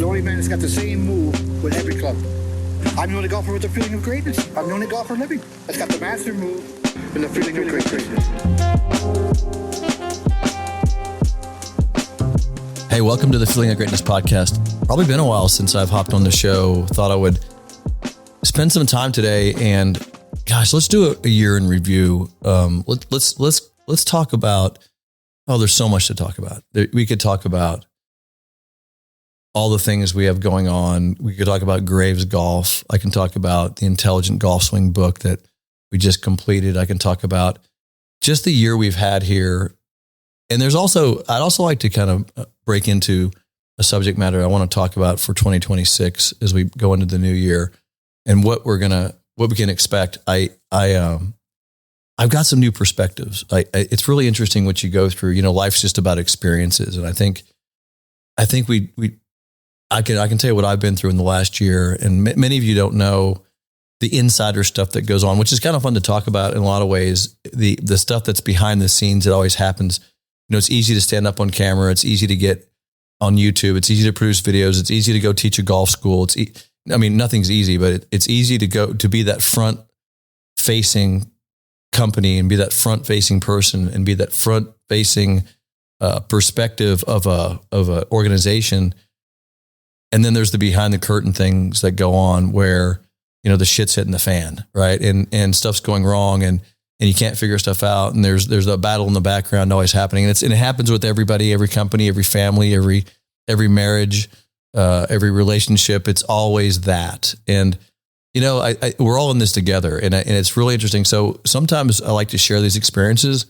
only man that's got the same move with every club. I'm the only golfer with the feeling of greatness. I'm the only golfer living that's got the master move and the feeling of greatness. Hey, welcome to the Feeling of Greatness podcast. Probably been a while since I've hopped on the show. Thought I would spend some time today, and gosh, let's do a year in review. Let's talk about. Oh, there's so much to talk about. We could talk about all the things we have going on. We could talk about Graves Golf. I can talk about the Intelligent Golf Swing book that we just completed. I can talk about just the year we've had here. And I'd also like to kind of break into a subject matter I want to talk about for 2026 as we go into the new year and what we can expect. I've got some new perspectives. It's really interesting what you go through. You know, life's just about experiences. And I think I can tell you what I've been through in the last year. And many of you don't know the insider stuff that goes on, which is kind of fun to talk about in a lot of ways. The stuff that's behind the scenes that always happens. You know, it's easy to stand up on camera. It's easy to get on YouTube. It's easy to produce videos. It's easy to go teach a golf school. Nothing's easy, but it's easy to be that front facing company and be that front facing person and be that front facing perspective of a organization. And then there's the behind the curtain things that go on where, you know, the shit's hitting the fan, right? And stuff's going wrong and you can't figure stuff out. And there's a battle in the background always happening. And it happens with everybody, every company, every family, every marriage, every relationship. It's always that. And, you know, we're all in this together and it's really interesting. So sometimes I like to share these experiences.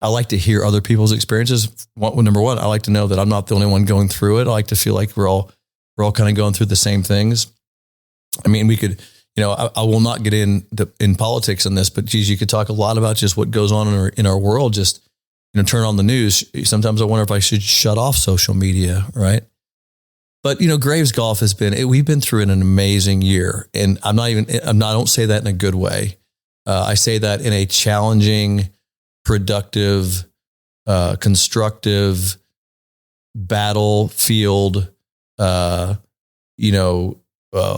I like to hear other people's experiences. Number one, I like to know that I'm not the only one going through it. I like to feel like we're all kind of going through the same things. I mean, we could, you know, I will not get in politics on this, but geez, you could talk a lot about just what goes on in our world. Just, you know, turn on the news. Sometimes I wonder if I should shut off social media, right? But, you know, Graves Golf we've been through an amazing year. And I don't say that in a good way. I say that in a challenging, productive, constructive battlefield.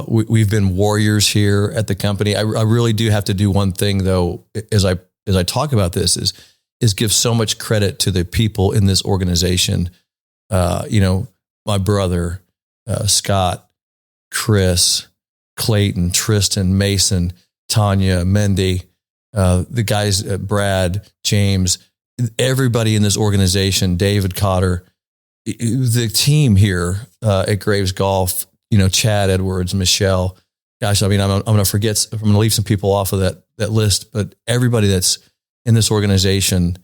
We've been warriors here at the company. I really do have to do one thing though, as I talk about this is give so much credit to the people in this organization. My brother, Scott, Chris, Clayton, Tristan, Mason, Tanya, Mendy, the guys, Brad, James, everybody in this organization, David Cotter, the team here at Graves Golf, you know, Chad Edwards, Michelle. Gosh, I mean, I'm going to leave some people off of that list, but everybody that's in this organization,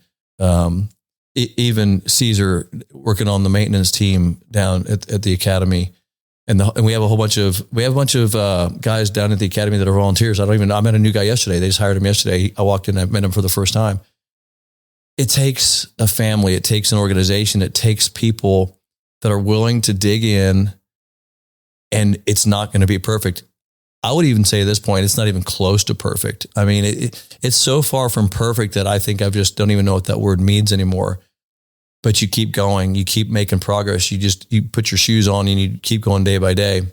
even Caesar working on the maintenance team down at the academy, and we have a bunch of guys down at the academy that are volunteers. I met a new guy yesterday. They just hired him yesterday. I walked in, I met him for the first time. It takes a family. It takes an organization. It takes people that are willing to dig in, and it's not going to be perfect. I would even say at this point, it's not even close to perfect. I mean, it's so far from perfect that I think I just don't even know what that word means anymore. But you keep going, you keep making progress. You put your shoes on and you keep going day by day.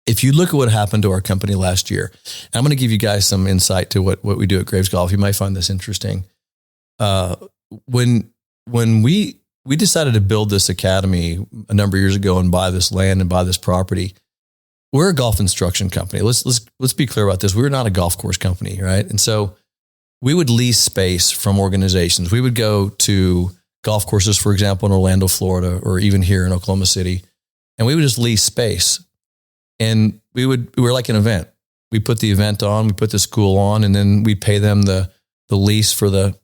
If you look at what happened to our company last year, and I'm going to give you guys some insight to what we do at Graves Golf. You might find this interesting. When we decided to build this academy a number of years ago and buy this land and buy this property, we're a golf instruction company. Let's be clear about this. We're not a golf course company, right? And so we would lease space from organizations. We would go to golf courses, for example, in Orlando, Florida, or even here in Oklahoma City, and we would just lease space. And we were like an event. We put the event on, we put the school on, and then we pay them the lease for the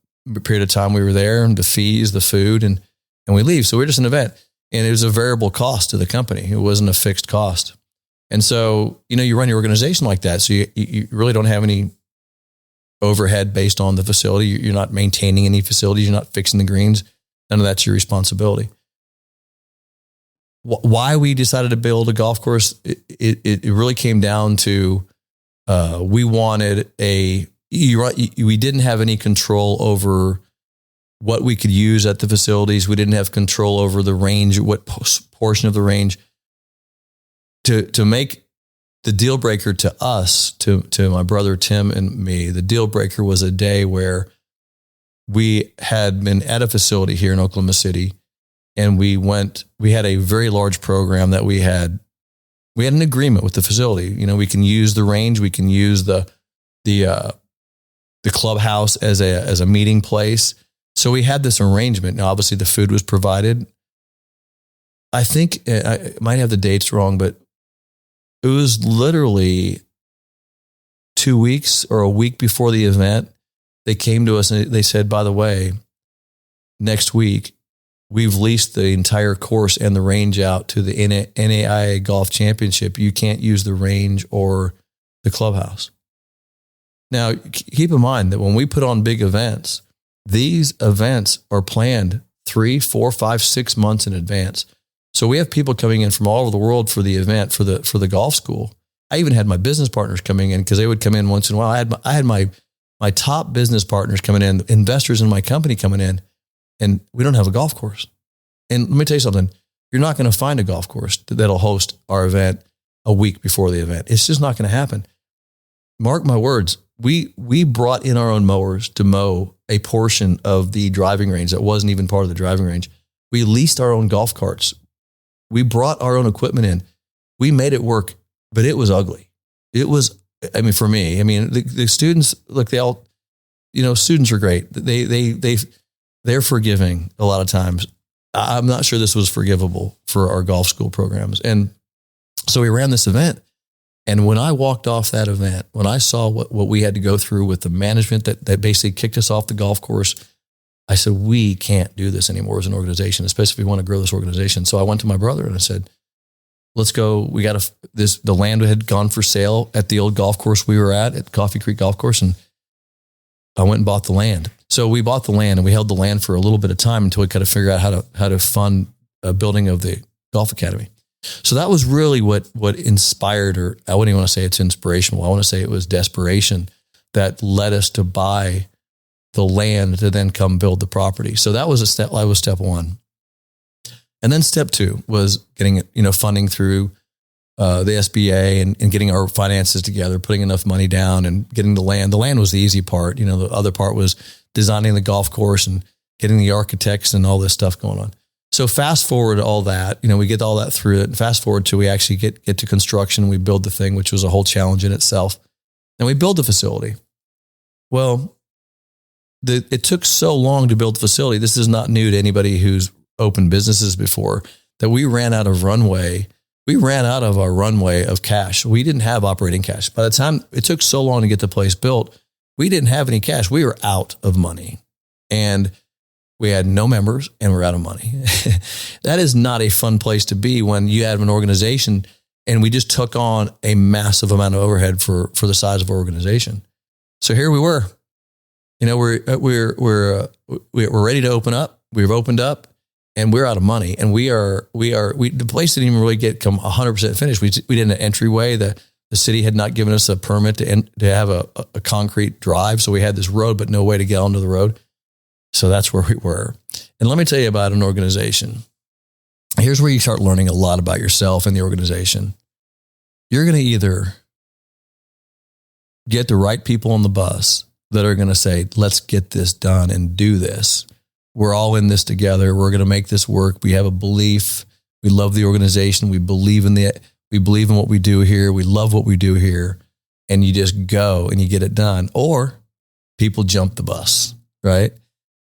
period of time we were there, and the fees, the food, and we leave. So we're just an event. And it was a variable cost to the company. It wasn't a fixed cost. And so, you know, you run your organization like that. So you really don't have any overhead based on the facility. You're not maintaining any facilities. You're not fixing the greens. None of that's your responsibility. Why we decided to build a golf course, it really came down to we wanted we didn't have any control over what we could use at the facilities. We didn't have control over the range, what portion of the range. to make the deal breaker to us, to my brother Tim and me, the deal breaker was a day where we had been at a facility here in Oklahoma City, and we had a very large program that we had an agreement with the facility. You know, we can use the range, we can use the clubhouse as a meeting place. So we had this arrangement. Now, obviously the food was provided. I think I might have the dates wrong, but it was literally 2 weeks or a week before the event. They came to us and they said, by the way, next week, we've leased the entire course and the range out to the NAIA Golf Championship. You can't use the range or the clubhouse. Now, keep in mind that when we put on big events, these events are planned 3, 4, 5, 6 months in advance. So we have people coming in from all over the world for the event, for the golf school. I even had my business partners coming in because they would come in once in a while. I had my top business partners coming in, investors in my company coming in, and we don't have a golf course. And let me tell you something, you're not going to find a golf course that'll host our event a week before the event. It's just not going to happen. Mark my words, we brought in our own mowers to mow a portion of the driving range that wasn't even part of the driving range. We leased our own golf carts. We brought our own equipment in. We made it work, but it was ugly. It was, for me, the students, look, they all, students are great. They're forgiving a lot of times. I'm not sure this was forgivable for our golf school programs. And so we ran this event. And when I walked off that event, when I saw what we had to go through with the management that basically kicked us off the golf course, I said, we can't do this anymore as an organization, especially if we want to grow this organization. So I went to my brother and I said, let's go. The land had gone for sale at the old golf course we were at Coffee Creek Golf Course. And I went and bought the land. So we bought the land and we held the land for a little bit of time until we kind of figured out how to fund a building of the golf academy. So that was really what inspired, or I wouldn't even want to say it's inspirational. I want to say it was desperation that led us to buy the land to then come build the property. So that was step one. And then step two was getting, funding through the SBA and getting our finances together, putting enough money down and getting the land. The land was the easy part. The other part was designing the golf course and getting the architects and all this stuff going on. So fast forward all that, we get all that through it, and fast forward to we actually get to construction. We build the thing, which was a whole challenge in itself. And we build the facility. Well, it took so long to build the facility. This is not new to anybody who's opened businesses before, that we ran out of runway. We ran out of our runway of cash. We didn't have operating cash. By the time it took so long to get the place built, we didn't have any cash. We were out of money. And we had no members and we're out of money. That is not a fun place to be when you have an organization, and we just took on a massive amount of overhead for the size of our organization. So here we were, we're ready to open up. We've opened up and we're out of money, and the place didn't even really come 100% finished. We didn't have an entryway. The city had not given us a permit to have a concrete drive. So we had this road, but no way to get onto the road. So that's where we were. And let me tell you about an organization. Here's where you start learning a lot about yourself and the organization. You're going to either get the right people on the bus that are going to say, let's get this done and do this. We're all in this together. We're going to make this work. We have a belief. We love the organization. We believe in what we do here. We love what we do here. And you just go and you get it done. Or people jump the bus, right?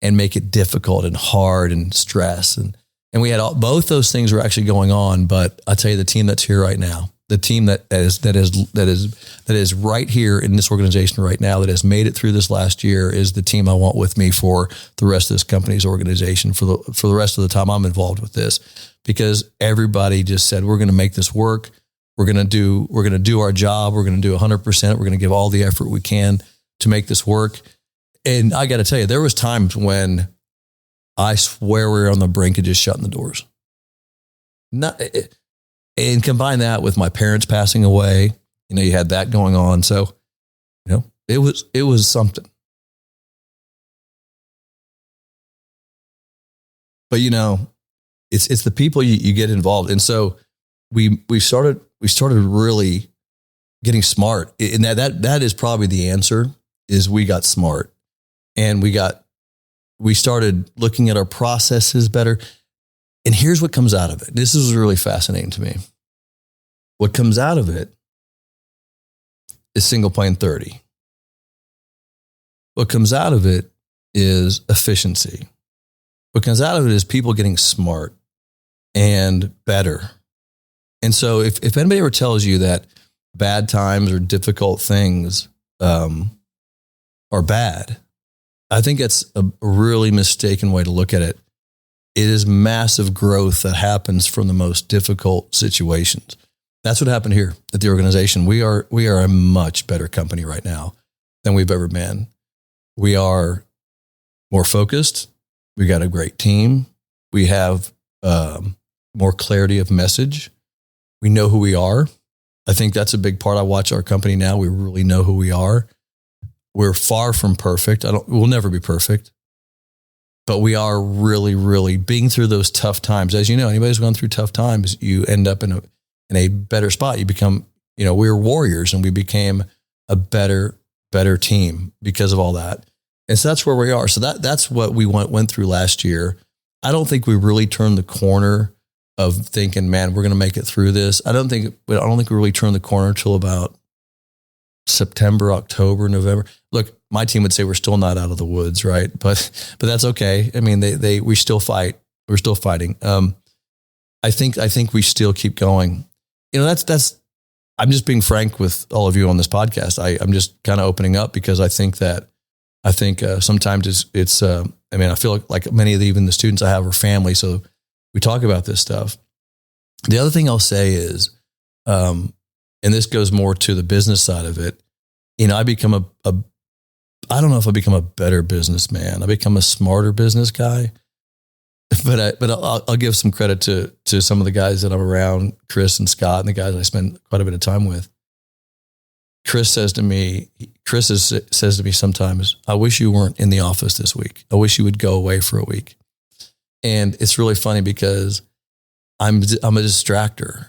And make it difficult and hard and stress. And we had both those things were actually going on. But I tell you, the team that's here right now, the team that is right here in this organization right now, that has made it through this last year, is the team I want with me for the rest of this company's organization, for the rest of the time I'm involved with this, because everybody just said, we're going to make this work. We're going to do our job. We're going to do 100%. We're going to give all the effort we can to make this work. And I got to tell you, there was times when I swear we were on the brink of just shutting the doors. And combine that with my parents passing away, you had that going on. So, it was something. But it's the people you get involved. And so we started really getting smart. And that is probably the answer, is we got smart, and we started looking at our processes better. And here's what comes out of it. This is really fascinating to me. What comes out of it is single plane 30. What comes out of it is efficiency. What comes out of it is people getting smart and better. And so if anybody ever tells you that bad times or difficult things are bad, I think it's a really mistaken way to look at it. It is massive growth that happens from the most difficult situations. That's what happened here at the organization. We are a much better company right now than we've ever been. We are more focused. We got a great team. We have more clarity of message. We know who we are. I think that's a big part. I watch our company now. We really know who we are. We're far from perfect. We'll never be perfect, but we are really, really being through those tough times. As you know, anybody who's gone through tough times, you end up in a better spot. You become, we were warriors, and we became a better team because of all that. And so that's where we are. So that's what we went through last year. I don't think we really turned the corner of thinking, man, we're going to make it through this. I don't think we really turned the corner until about September, October, November. Look, my team would say we're still not out of the woods, right? But that's okay. I mean, we still fight. We're still fighting. I think we still keep going. That's. I'm just being frank with all of you on this podcast. I'm just kind of opening up because I think sometimes it's. I feel like many of even the students I have are family, so we talk about this stuff. The other thing I'll say is, and this goes more to the business side of it. I become I don't know if I become a better businessman. I become a smarter business guy. But I'll give some credit to some of the guys that I'm around, Chris and Scott, and the guys I spend quite a bit of time with. Chris says to me sometimes, I wish you weren't in the office this week. I wish you would go away for a week. And it's really funny because I'm a distractor,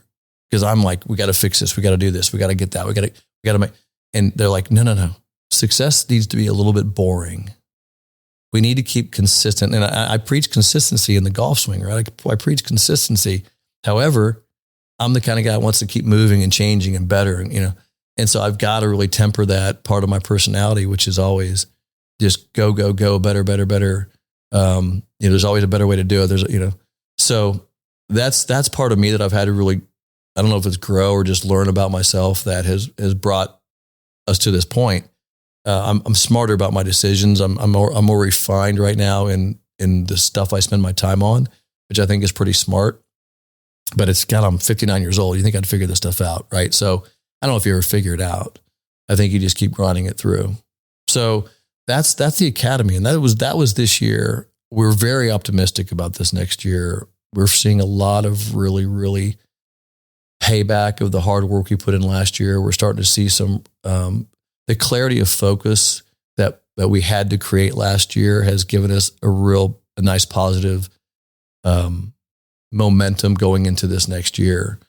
because I'm like, we got to fix this. We got to do this. We got to get that. We got to make, and they're like, no. Success needs to be a little bit boring. We need to keep consistent. And I preach consistency in the golf swing, right? I preach consistency. However, I'm the kind of guy that wants to keep moving and changing and better, and so I've got to really temper that part of my personality, which is always just go, better. There's always a better way to do it. So that's part of me that I've had to really, I don't know if it's grow or just learn about myself, that has brought us to this point. I'm smarter about my decisions. I'm more refined right now in the stuff I spend my time on, which I think is pretty smart. But I'm 59 years old. You think I'd figure this stuff out, right? So I don't know if you ever figure it out. I think you just keep grinding it through. So that's the academy, and that was this year. We're very optimistic about this next year. We're seeing a lot of really, really payback of the hard work we put in last year. We're starting to see some. The clarity of focus that we had to create last year has given us a nice positive momentum going into this next year.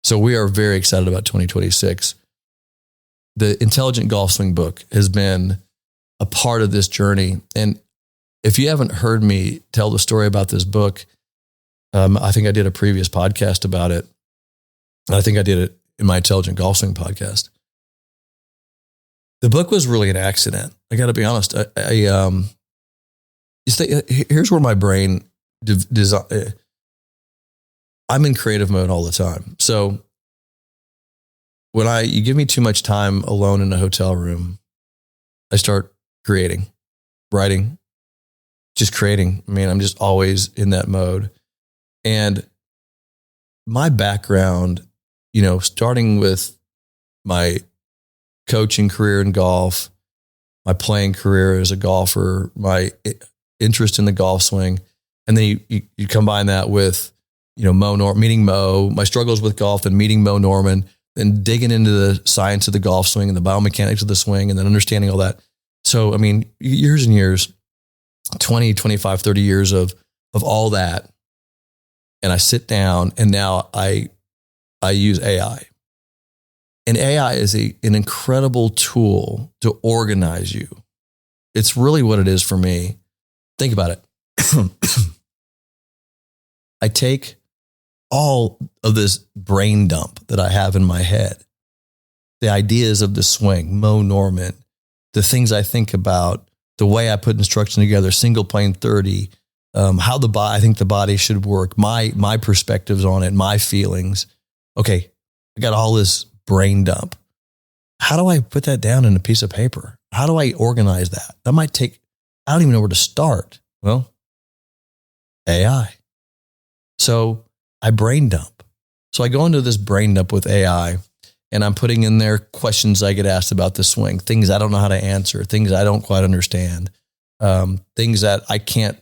So we are very excited about 2026. The Intelligent Golf Swing book has been a part of this journey. And if you haven't heard me tell the story about this book, I think I did a previous podcast about it. I think I did it in my Intelligent Golf Swing podcast. The book was really an accident. I got to be honest. Here's where my brain I'm in creative mode all the time. So when you give me too much time alone in a hotel room, I start creating, writing, just creating. I'm just always in that mode. And my background, starting with my coaching career in golf, my playing career as a golfer, my interest in the golf swing, and then you combine that with meeting Mo, my struggles with golf, and meeting Mo Norman, and digging into the science of the golf swing and the biomechanics of the swing, and then understanding all that. So, years and years, 20, 25, 30 years of all that. And I sit down, and now I use AI. And AI is an incredible tool to organize you. It's really what it is for me. Think about it. I take all of this brain dump that I have in my head, the ideas of the swing, Mo Norman, the things I think about, the way I put instruction together, single plane 30, how I think the body should work, my perspectives on it, my feelings. Okay, I got all this brain dump. How do I put that down in a piece of paper? How do I organize that? That might take, I don't even know where to start. Well, AI. So I brain dump. So I go into this brain dump with AI, and I'm putting in there questions I get asked about the swing, things I don't know how to answer, things I don't quite understand, things that I can't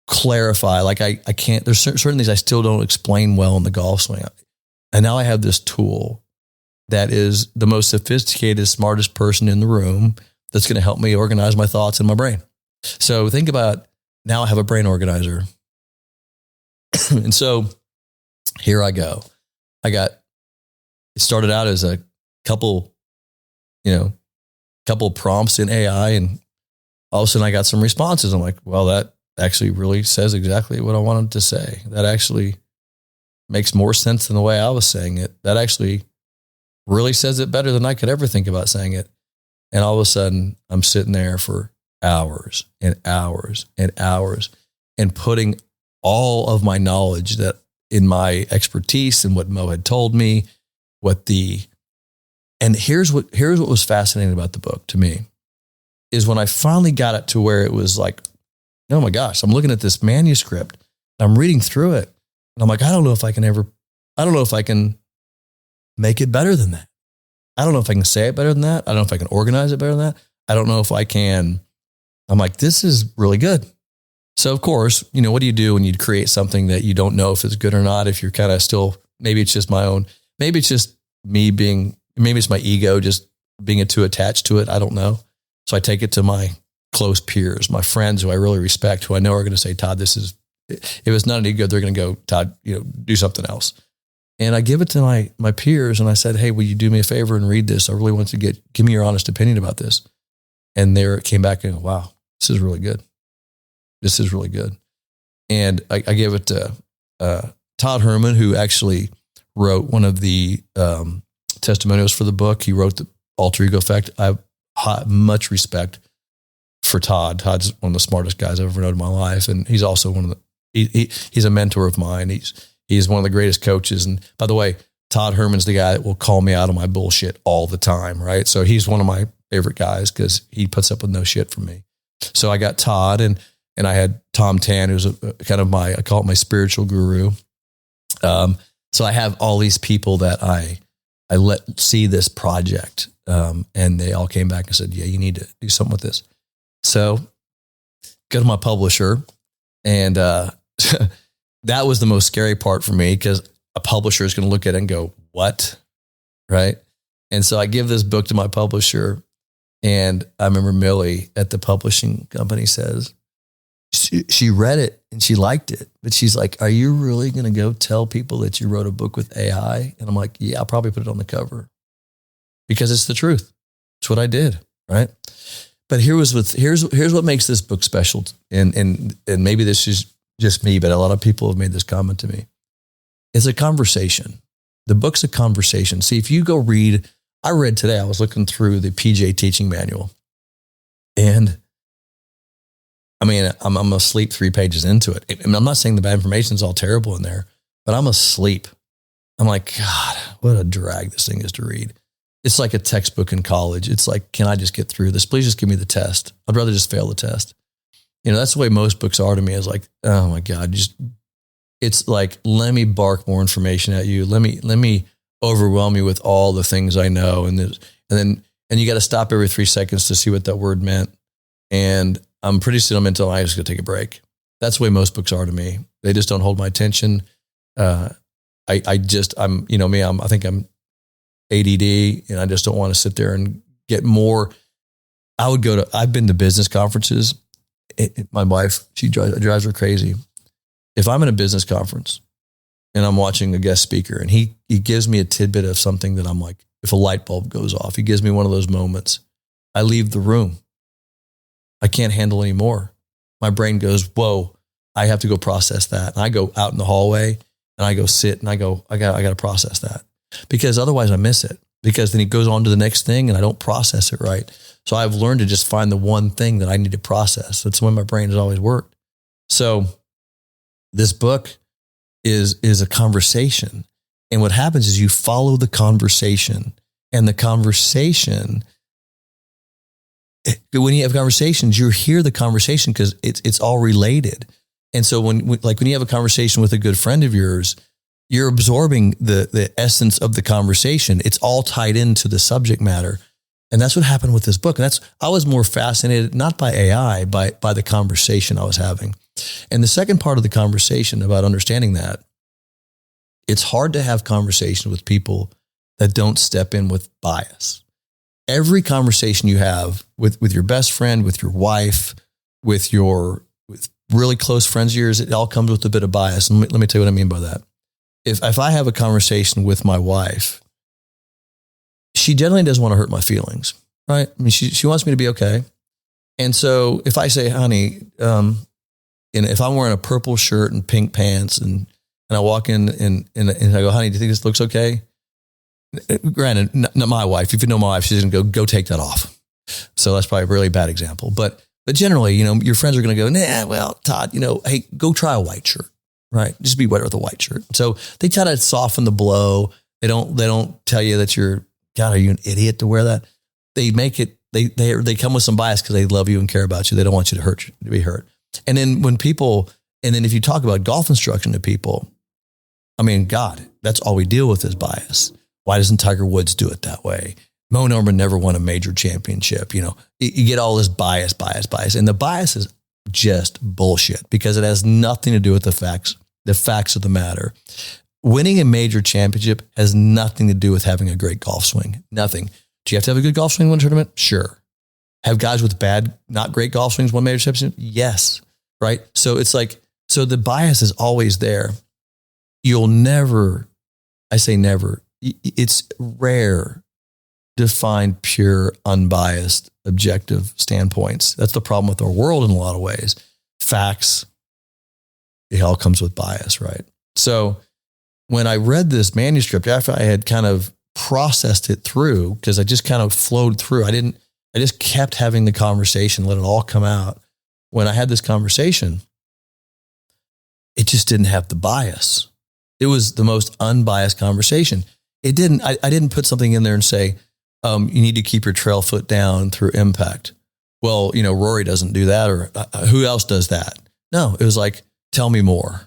clarify. Like I can't, there's certain things I still don't explain well in the golf swing. And now I have this tool that is the most sophisticated, smartest person in the room that's going to help me organize my thoughts in my brain. So think about, now I have a brain organizer. And so here I go. It started out as a couple prompts in AI, and all of a sudden I got some responses. I'm like, well, that actually really says exactly what I wanted to say. That actually makes more sense than the way I was saying it. That actually really says it better than I could ever think about saying it. And all of a sudden I'm sitting there for hours and hours and hours and putting all of my knowledge that in my expertise and what Mo had told me, and here's what was fascinating about the book to me is when I finally got it to where it was like, oh my gosh, I'm looking at this manuscript, I'm reading through it, and I'm like, I don't know if I can make it better than that. I don't know if I can say it better than that. I don't know if I can organize it better than that. I don't know if I can. I'm like, this is really good. So of course, what do you do when you create something that you don't know if it's good or not? If you're kind of still, maybe it's just my own, maybe it's just maybe it's my ego just being too attached to it. I don't know. So I take it to my close peers, my friends who I really respect, who I know are going to say, Todd, if it's not any good, they're going to go, Todd, do something else. And I give it to my peers, and I said, hey, will you do me a favor and read this? I really want to give me your honest opinion about this. And there it came back and, wow, this is really good. This is really good. And I gave it to Todd Herman, who actually wrote one of the testimonials for the book. He wrote the Alter Ego Effect. I have much respect for Todd. Todd's one of the smartest guys I've ever known in my life. And he's also he's a mentor of mine. He's one of the greatest coaches. And by the way, Todd Herman's the guy that will call me out on my bullshit all the time, right? So he's one of my favorite guys because he puts up with no shit from me. So I got Todd, and I had Tom Tan, who's kind of I call it my spiritual guru. So I have all these people that I let see this project, and they all came back and said, yeah, you need to do something with this. So go to my publisher, and that was the most scary part for me because a publisher is going to look at it and go, what? Right? And so I give this book to my publisher, and I remember Millie at the publishing company says, she read it and she liked it, but she's like, are you really going to go tell people that you wrote a book with AI? And I'm like, yeah, I'll probably put it on the cover because it's the truth. It's what I did. Right. But here's what makes this book special. And maybe this is just me, but a lot of people have made this comment to me. It's a conversation. The book's a conversation. See, if you go read, I read today, I was looking through the PJ teaching manual, and I mean, I'm asleep 3 pages into it. I mean, I'm not saying the bad information is all terrible in there, but I'm asleep. I'm like, God, what a drag this thing is to read. It's like a textbook in college. It's like, can I just get through this? Please just give me the test. I'd rather just fail the test. That's the way most books are to me. Is like, oh my God, it's like, let me bark more information at you. Let me overwhelm you with all the things I know. And you got to stop every 3 seconds to see what that word meant. And I'm pretty sentimental. I just got to take a break. That's the way most books are to me. They just don't hold my attention. I think I'm ADD, and I just don't want to sit there and get more. I've been to business conferences. My wife, she drives her crazy. If I'm in a business conference and I'm watching a guest speaker and he gives me a tidbit of something that I'm like, if a light bulb goes off. He gives me one of those moments. I leave the room. I can't handle anymore. My brain goes, whoa, I have to go process that. And I go out in the hallway and I go sit and I got to process that, because otherwise I miss it, because then he goes on to the next thing and I don't process it right. So I've learned to just find the one thing that I need to process. That's when my brain has always worked. So this book is a conversation. And what happens is you follow the conversation, and the conversation, when you have conversations, you hear the conversation because it's all related. And so when you have a conversation with a good friend of yours, you're absorbing the essence of the conversation. It's all tied into the subject matter. And that's what happened with this book. And I was more fascinated, not by AI, by the conversation I was having. And the second part of the conversation about understanding that, it's hard to have conversation with people that don't step in with bias. Every conversation you have with your best friend, with your wife, with really close friends of yours, it all comes with a bit of bias. And let me tell you what I mean by that. If I have a conversation with my wife, she generally doesn't want to hurt my feelings, right? I mean, she wants me to be okay. And so if I say, honey, and if I'm wearing a purple shirt and pink pants and I walk in and I go, honey, do you think this looks okay? Granted, not my wife. If you know my wife, she's going to go take that off. So that's probably a really bad example. But generally, your friends are going to go, nah, well, Todd, hey, go try a white shirt, right? Just be better with a white shirt. So they try to soften the blow. They don't tell you that God, are you an idiot to wear that? They make it, they come with some bias because they love you and care about you. They don't want you to be hurt. And then if you talk about golf instruction to people, I mean, God, that's all we deal with is bias. Why doesn't Tiger Woods do it that way? Mo Norman never won a major championship. You get all this bias. And the bias is just bullshit, because it has nothing to do with the facts of the matter. Winning a major championship has nothing to do with having a great golf swing. Nothing. Do you have to have a good golf swing to win a tournament? Sure. Have guys with bad, not great golf swings won major championship? Yes. Right. So it's so the bias is always there. You'll never, I say never, it's rare to find pure, unbiased, objective standpoints. That's the problem with our world in a lot of ways. Facts, it all comes with bias, right? So when I read this manuscript, after I had kind of processed it through, because I just kind of flowed through, I just kept having the conversation, let it all come out. When I had this conversation, it just didn't have the bias. It was the most unbiased conversation. I didn't put something in there and say, you need to keep your trail foot down through impact. Well, Rory doesn't do that, or who else does that? No, it was like, tell me more.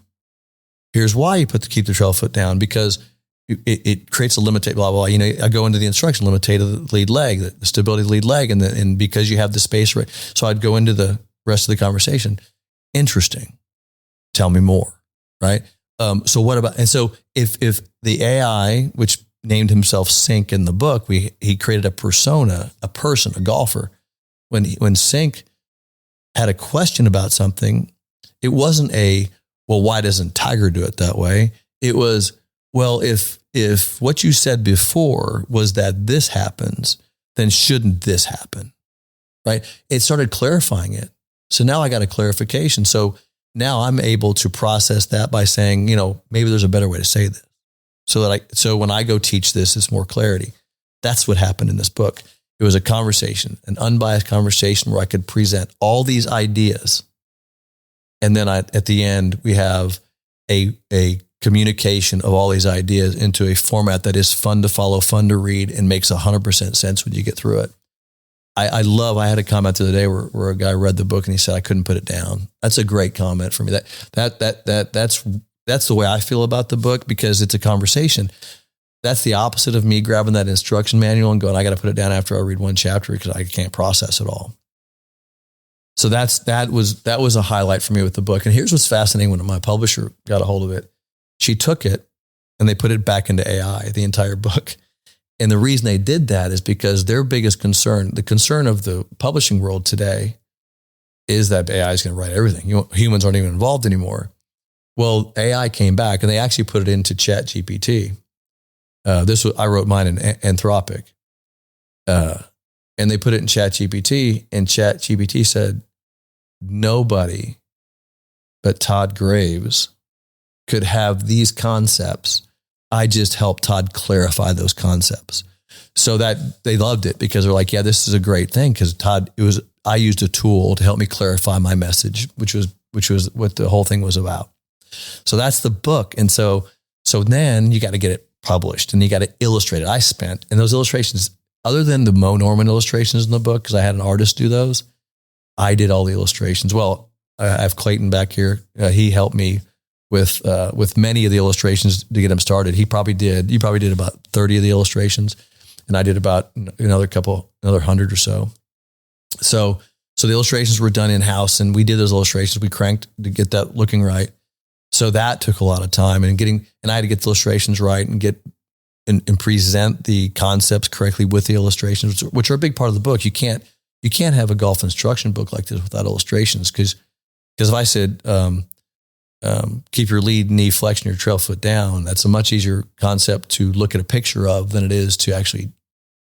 Here's why you keep the trail foot down, because it creates a limited, blah, blah, blah. I go into the instruction, limited the lead leg, the stability of the lead leg. And because you have the space, right? So I'd go into the rest of the conversation. Interesting. Tell me more. Right. So what about, and so if the AI, which named himself Sink in the book, he created a persona, a person, a golfer. When Sink had a question about something, it wasn't well, why doesn't Tiger do it that way? It was, well, if what you said before was that this happens, then shouldn't this happen? Right. It started clarifying it. So now I got a clarification. So now I'm able to process that by saying, maybe there's a better way to say this. So when I go teach this, it's more clarity. That's what happened in this book. It was a conversation, an unbiased conversation where I could present all these ideas. And then at the end, we have a communication of all these ideas into a format that is fun to follow, fun to read, and makes 100% sense when you get through it. I had a comment the other day where a guy read the book and he said, I couldn't put it down. That's a great comment for me. That's the way I feel about the book, because it's a conversation. That's the opposite of me grabbing that instruction manual and going, I got to put it down after I read one chapter because I can't process it all. So that was a highlight for me with the book. And here's what's fascinating: when my publisher got a hold of it, she took it and they put it back into AI, the entire book. And the reason they did that is because their biggest concern, the concern of the publishing world today, is that AI is going to write everything. Humans aren't even involved anymore. Well, AI came back and they actually put it into Chat GPT. I wrote mine in Anthropic. And they put it in ChatGPT, and ChatGPT said, nobody but Todd Graves could have these concepts. I just helped Todd clarify those concepts. So that they loved it because they're like, yeah, this is a great thing. Because I used a tool to help me clarify my message, which was what the whole thing was about. So that's the book. And so then you got to get it published and you got to illustrate it. And those illustrations, other than the Mo Norman illustrations in the book, because I had an artist do those, I did all the illustrations. Well, I have Clayton back here. He helped me with many of the illustrations to get them started. You probably did about 30 of the illustrations, and I did about another 100 or so. So the illustrations were done in-house, and we did those illustrations. We cranked to get that looking right. So that took a lot of time, and I had to get the illustrations right and present the concepts correctly with the illustrations, which are a big part of the book. You can't have a golf instruction book like this without illustrations, because if I said keep your lead knee flex and your trail foot down, that's a much easier concept to look at a picture of than it is to actually,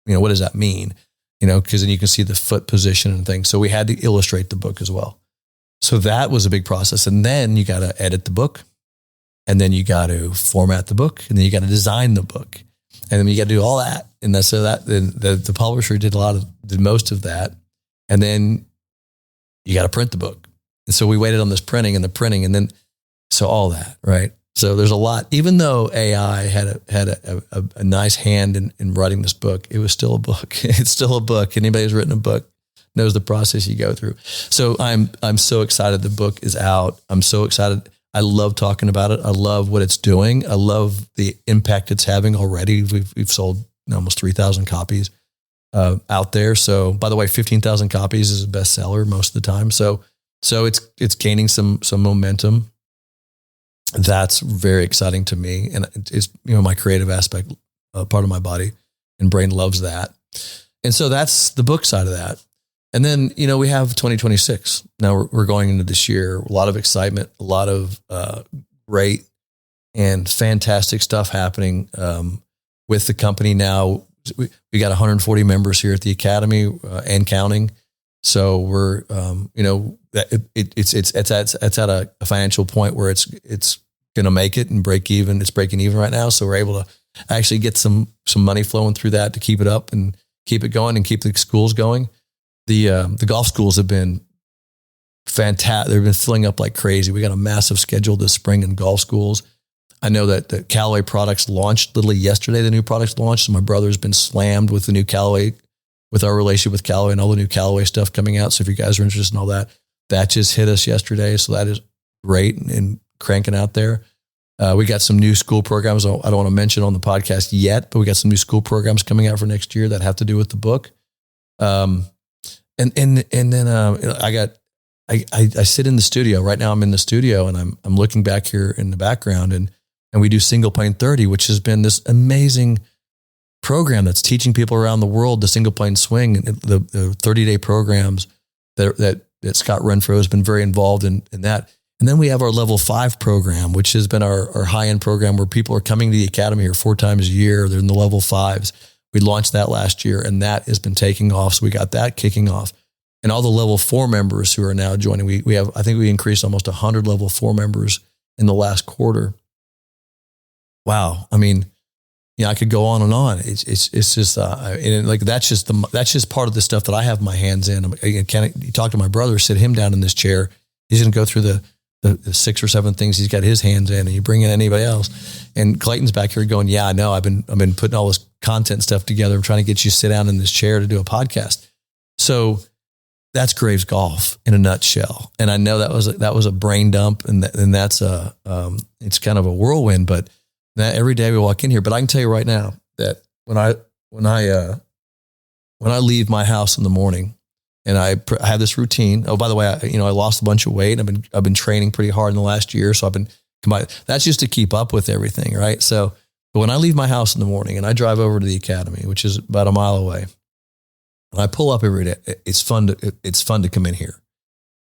what does that mean? Because then you can see the foot position and things. So we had to illustrate the book as well. So that was a big process. And then you got to edit the book, and then you got to format the book, and then you got to design the book, and then you got to do all that. And then the publisher did most of that. And then you got to print the book. And so we waited on this printing, and then, so all that, right? So there's a lot, even though AI had a nice hand in writing this book, it was still a book. It's still a book. Anybody who's written a book knows the process you go through. So I'm so excited the book is out. I'm so excited. I love talking about it. I love what it's doing. I love the impact it's having already. We've sold almost 3,000 copies out there. So by the way, 15,000 copies is a bestseller most of the time. So it's gaining some momentum. That's very exciting to me. And it's, my creative aspect, part of my body and brain loves that. And so that's the book side of that. And then, we have 2026. Now we're going into this year, a lot of excitement, a lot of great and fantastic stuff happening with the company now. We got 140 members here at the Academy and counting. So we're, it's at a financial point where it's going to make it and break even. It's breaking even right now. So we're able to actually get some money flowing through that to keep it up and keep it going and keep the schools going. The golf schools have been fantastic. They've been filling up like crazy. We got a massive schedule this spring in golf schools. I know that the Callaway products launched literally yesterday. The new products launched. So my brother's been slammed with the new Callaway, with our relationship with Callaway and all the new Callaway stuff coming out. So if you guys are interested in all that, that just hit us yesterday. So that is great and cranking out there. We got some new school programs. I don't want to mention on the podcast yet, but we got some new school programs coming out for next year that have to do with the book. And then I sit in the studio right now. I'm in the studio and I'm looking back here in the background and we do Single Plane 30, which has been this amazing program that's teaching people around the world the single plane swing, and the 30-day programs that Scott Renfro has been very involved in that. And then we have our level 5 program, which has been our high-end program where people are coming to the Academy here 4 times a year. They're in the level 5s. We launched that last year and that has been taking off. So we got that kicking off. And all the level 4 members who are now joining, we have, I think we increased almost 100 level 4 members in the last quarter. Wow. I mean, I could go on and on. It's just, and like, that's just part of the stuff that I have my hands in. You talk to my brother, sit him down in this chair. He's going to go through the 6 or 7 things he's got his hands in, and you bring in anybody else. And Clayton's back here going, yeah, I know. I've been putting all this content stuff together. I'm trying to get you to sit down in this chair to do a podcast. So that's Graves Golf in a nutshell. And I know that was a brain dump, and that's it's kind of a whirlwind, but that every day we walk in here. But I can tell you right now that when I leave my house in the morning, and I have this routine. Oh, by the way, I lost a bunch of weight. I've been training pretty hard in the last year, so I've been that's just to keep up with everything, right? So, but when I leave my house in the morning and I drive over to the Academy, which is about a mile away, and I pull up every day, it's fun to come in here.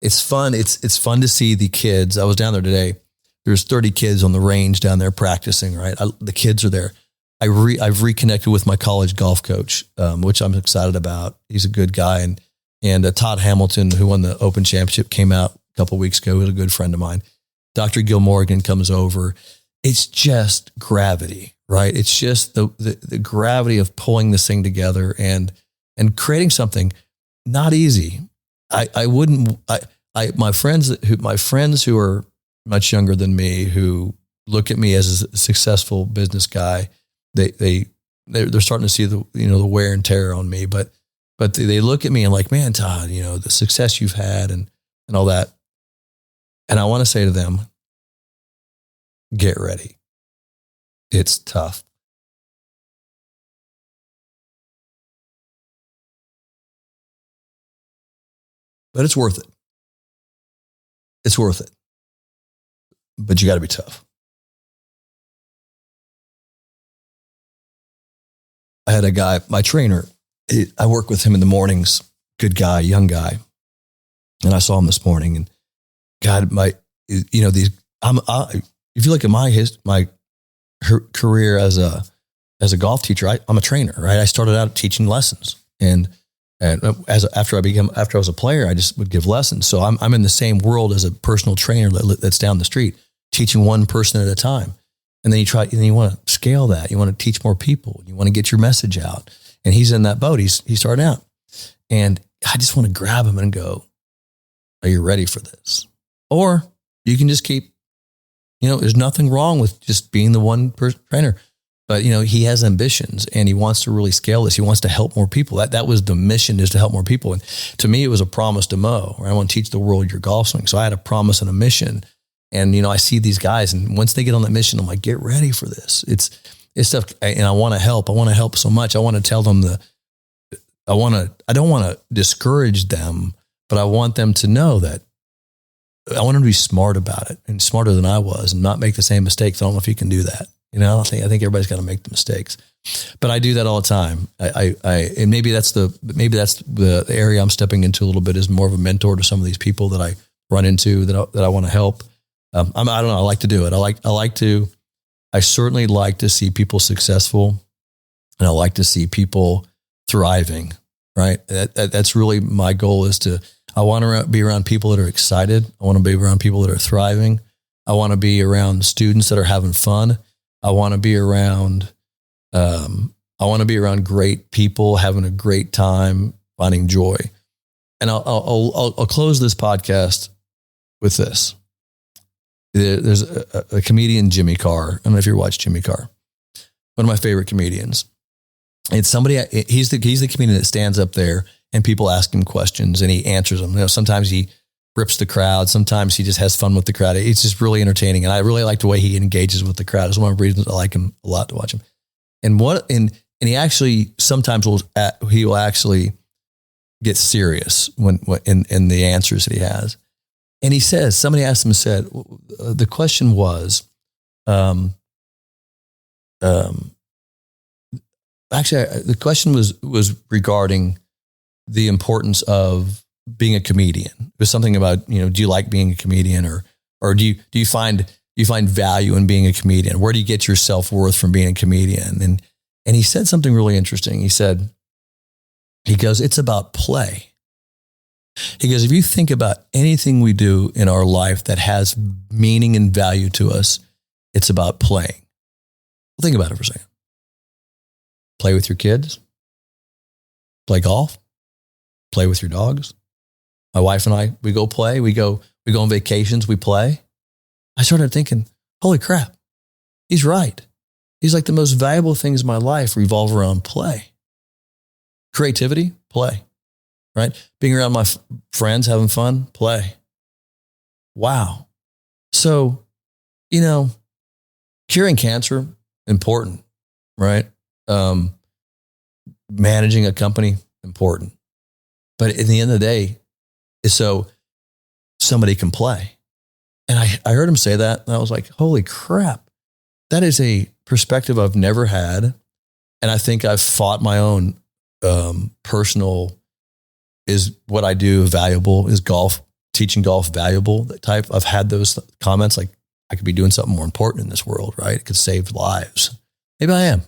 It's fun. It's fun to see the kids. I was down there today. There's 30 kids on the range down there practicing, right? The kids are there. I've reconnected with my college golf coach, which I'm excited about. He's a good guy. And Todd Hamilton, who won the Open Championship, came out a couple of weeks ago. He was a good friend of mine. Dr. Gil Morgan comes over. It's just gravity, right? It's just the gravity of pulling this thing together and creating something not easy. My friends who are much younger than me, who look at me as a successful business guy, they're starting to see the wear and tear on me, but they look at me and like, man, Todd, the success you've had and all that. And I want to say to them, get ready. It's tough. But it's worth it. It's worth it. But you got to be tough. I had a guy, my trainer, I work with him in the mornings, good guy, young guy. And I saw him this morning and God, if you look at my career as a golf teacher, I'm a trainer, right? I started out teaching lessons and after I was a player, I just would give lessons. So I'm in the same world as a personal trainer that's down the street, teaching one person at a time. And then you want to scale that. You want to teach more people. You want to get your message out. And he's in that boat. He's starting out. And I just want to grab him and go, are you ready for this? Or you can just keep, there's nothing wrong with just being the one trainer. But, he has ambitions and he wants to really scale this. He wants to help more people. That was the mission, is to help more people. And to me, it was a promise to Mo, where I want to teach the world your golf swing. So I had a promise and a mission. And, I see these guys, and once they get on that mission, I'm like, get ready for this. It's stuff. And I want to help. I want to help so much. I want to tell them I don't want to discourage them, but I want them to know that I want them to be smart about it and smarter than I was and not make the same mistakes. I don't know if you can do that. I think everybody's got to make the mistakes, but I do that all the time. And maybe that's the area I'm stepping into a little bit, is more of a mentor to some of these people that I run into that I want to help. I don't know. I like to do it. I certainly like to see people successful, and I like to see people thriving, right? That's really my goal, I want to be around people that are excited. I want to be around people that are thriving. I want to be around students that are having fun. I want to be around great people, having a great time, finding joy. And I'll close this podcast with this. There's a comedian, Jimmy Carr. I don't know if you watch Jimmy Carr. One of my favorite comedians. It's somebody, he's the comedian that stands up there and people ask him questions and he answers them. Sometimes he rips the crowd. Sometimes he just has fun with the crowd. It's just really entertaining. And I really like the way he engages with the crowd. It's one of the reasons I like him a lot to watch him. And he actually sometimes he will actually get serious when in the answers that he has. And he says, somebody asked him, the question was, the question was regarding the importance of being a comedian. It was something about, do you like being a comedian, or do you find value in being a comedian? Where do you get your self-worth from being a comedian? And he said something really interesting. He goes, it's about play. He goes, if you think about anything we do in our life that has meaning and value to us, it's about playing. Well, think about it for a second. Play with your kids. Play golf. Play with your dogs. My wife and I, we go play. We go on vacations. We play. I started thinking, holy crap, he's right. He's like, the most valuable things in my life revolve around play. Creativity, play. Right? Being around my friends, having fun, play. Wow. So, curing cancer, important, right? Managing a company, important. But at the end of the day, is so somebody can play. And I heard him say that, and I was like, holy crap. That is a perspective I've never had. And I think I've fought my own personal, is what I do valuable? Is teaching golf valuable? That type. I've had those comments like, I could be doing something more important in this world, right? It could save lives. Maybe I am.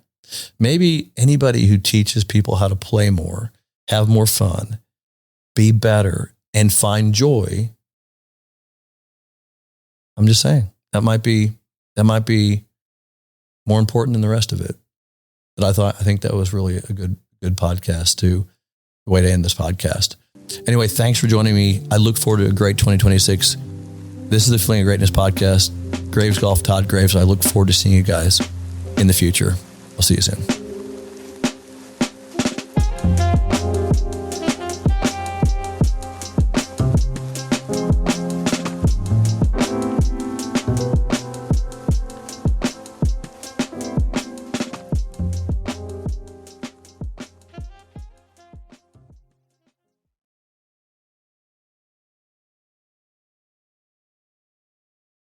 Maybe anybody who teaches people how to play more, have more fun, be better, and find joy. I'm just saying that might be more important than the rest of it. But I think that was really a good podcast too. The way to end this podcast. Anyway, thanks for joining me. I look forward to a great 2026. This is the Feeling of Greatness podcast. Graves Golf, Todd Graves. I look forward to seeing you guys in the future. I'll see you soon.